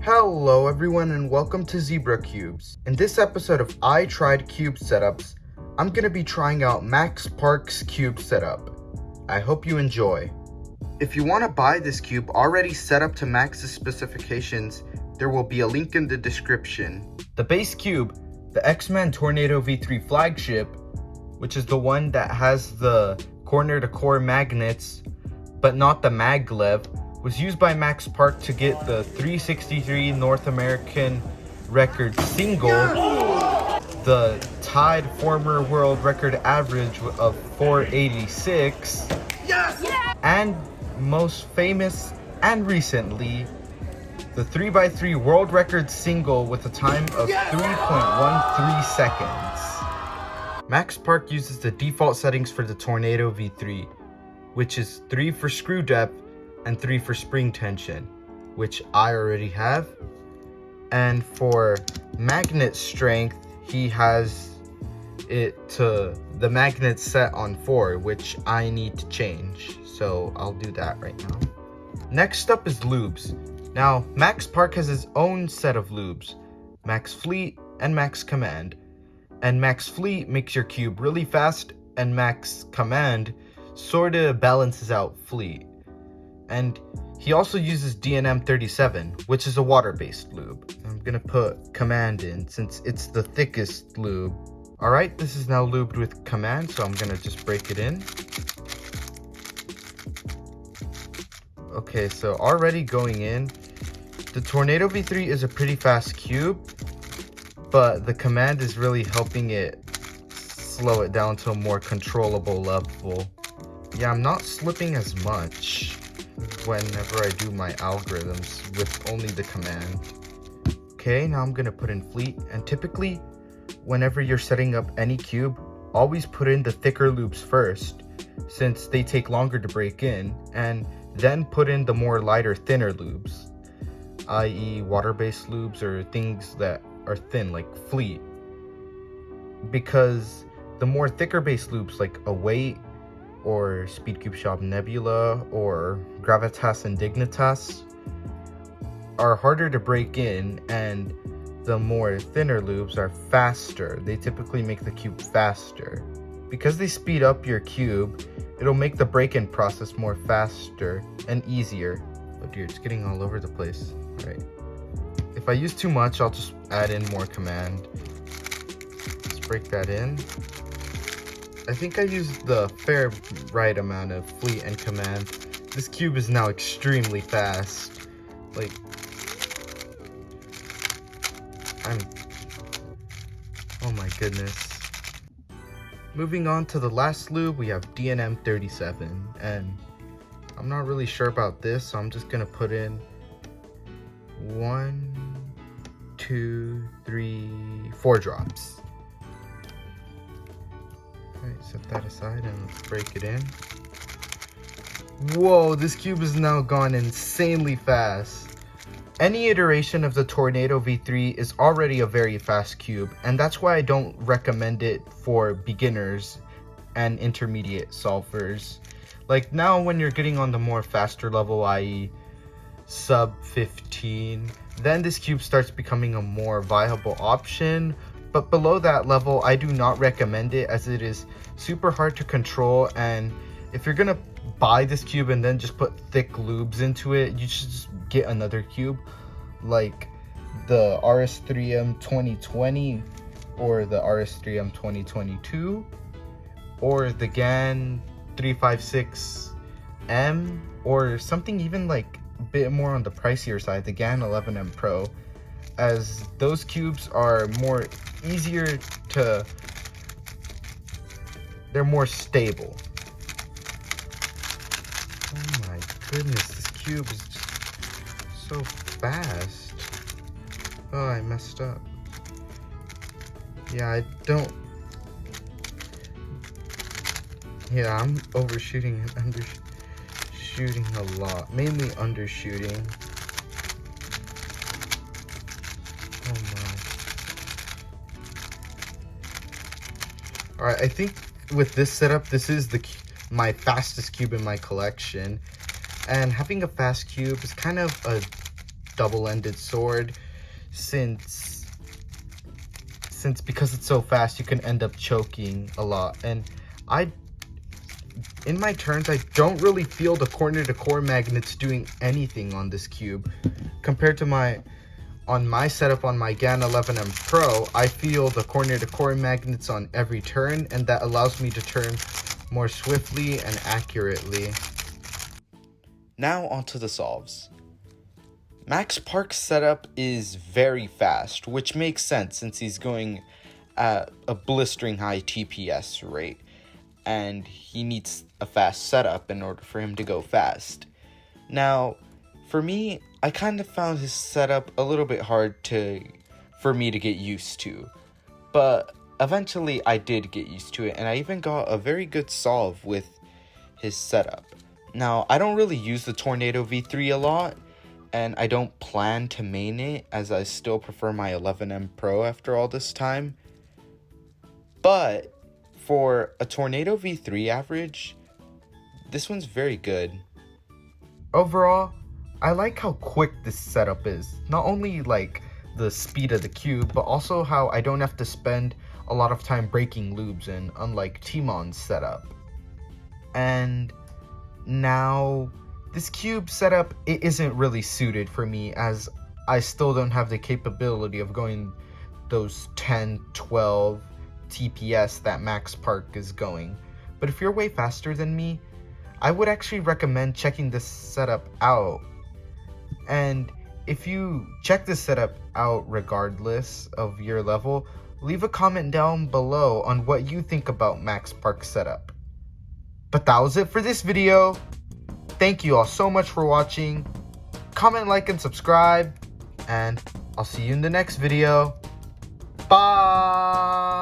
Hello everyone and welcome to Zebra Cubes. In this episode of I Tried Cube Setups, I'm going to be trying out Max Park's cube setup. I hope you enjoy. If you want to buy this cube already set up to Max's specifications, there will be a link in the description. The base cube, the X-Men Tornado V3 Flagship, which is the one that has the corner-to-core magnets, but not the maglev, was used by Max Park to get the 363 North American record single, the tied former world record average of 486, and most famous and recently, the 3x3 world record single with a time of 3.13 seconds. Max Park uses the default settings for the Tornado V3, which is 3 for screw depth and 3 for spring tension, which I already have. And for magnet strength, he has it to the magnet set on 4, which I need to change, so I'll do that right now. Next up is lubes. Now, Max Park has his own set of lubes, Max Fleet and Max Command. And Max Fleet makes your cube really fast, and Max Command sorta balances out Fleet. And he also uses DNM 37, which is a water-based lube. I'm gonna put Command in since it's the thickest lube. Alright, this is now lubed with Command, so I'm gonna just break it in. Okay, so already going in, the Tornado V3 is a pretty fast cube, but the Command is really helping it slow it down to a more controllable level. Yeah, I'm not slipping as much whenever I do my algorithms with only the Command. Okay, now I'm gonna put in Fleet, and typically whenever you're setting up any cube, always put in the thicker loops first since they take longer to break in, and then put in the more lighter, thinner loops, i.e. water-based loops or things that are thin like Fleet, because the more thicker based loops like Await or Speedcube Shop Nebula or Gravitas and Dignitas are harder to break in, and the more thinner loops are faster. They typically make the cube faster. Because they speed up your cube, it'll make the break-in process more faster and easier. Oh dear, it's getting all over the place. Alright. If I use too much, I'll just add in more Command. Let's break that in. I think I used the fair right amount of Fleet and Command. This cube is now extremely fast. Like, oh my goodness. Moving on to the last lube, we have DNM 37, and I'm not really sure about this, so I'm just gonna put in 1, 2, 3, 4 drops. Alright, set that aside and let's break it in. Whoa, this cube has now gone insanely fast. Any iteration of the Tornado V3 is already a very fast cube, and that's why I don't recommend it for beginners and intermediate solvers. Like now when you're getting on the more faster level, i.e. sub 15, then this cube starts becoming a more viable option. But below that level, I do not recommend it as it is super hard to control, and if you're gonna buy this cube and then just put thick lubes into it, you should just get another cube like the RS3M 2020 or the RS3M 2022 or the GAN 356M or something even like a bit more on the pricier side, the GAN 11M Pro, as those cubes are more easier to, they're more stable. Oh my goodness, this cube is just so fast. Oh, I messed up. Yeah, I'm overshooting and undershooting a lot, mainly undershooting. Oh my. Alright, I think with this setup, this is my fastest cube in my collection. And having a fast cube is kind of a double-ended sword, since because it's so fast, you can end up choking a lot. And in my turns, I don't really feel the corner-to-core magnets doing anything on this cube. Compared to on my setup on my GAN 11M Pro, I feel the corner-to-core magnets on every turn, and that allows me to turn more swiftly and accurately. Now onto the solves. Max Park's setup is very fast, which makes sense since he's going at a blistering high TPS rate, and he needs a fast setup in order for him to go fast. Now, for me, I kind of found his setup a little bit hard for me to get used to, but eventually I did get used to it, and I even got a very good solve with his setup. Now, I don't really use the Tornado V3 a lot, and I don't plan to main it, as I still prefer my 11M Pro after all this time. But for a Tornado V3 average, this one's very good. Overall, I like how quick this setup is. Not only like the speed of the cube, but also how I don't have to spend a lot of time breaking lubes in, unlike Timon's setup. And now, this cube setup, it isn't really suited for me, as I still don't have the capability of going those 10, 12 TPS that Max Park is going. But if you're way faster than me, I would actually recommend checking this setup out. And if you check this setup out regardless of your level, leave a comment down below on what you think about Max Park's setup. But that was it for this video. Thank you all so much for watching. Comment, like, and subscribe. And I'll see you in the next video. Bye!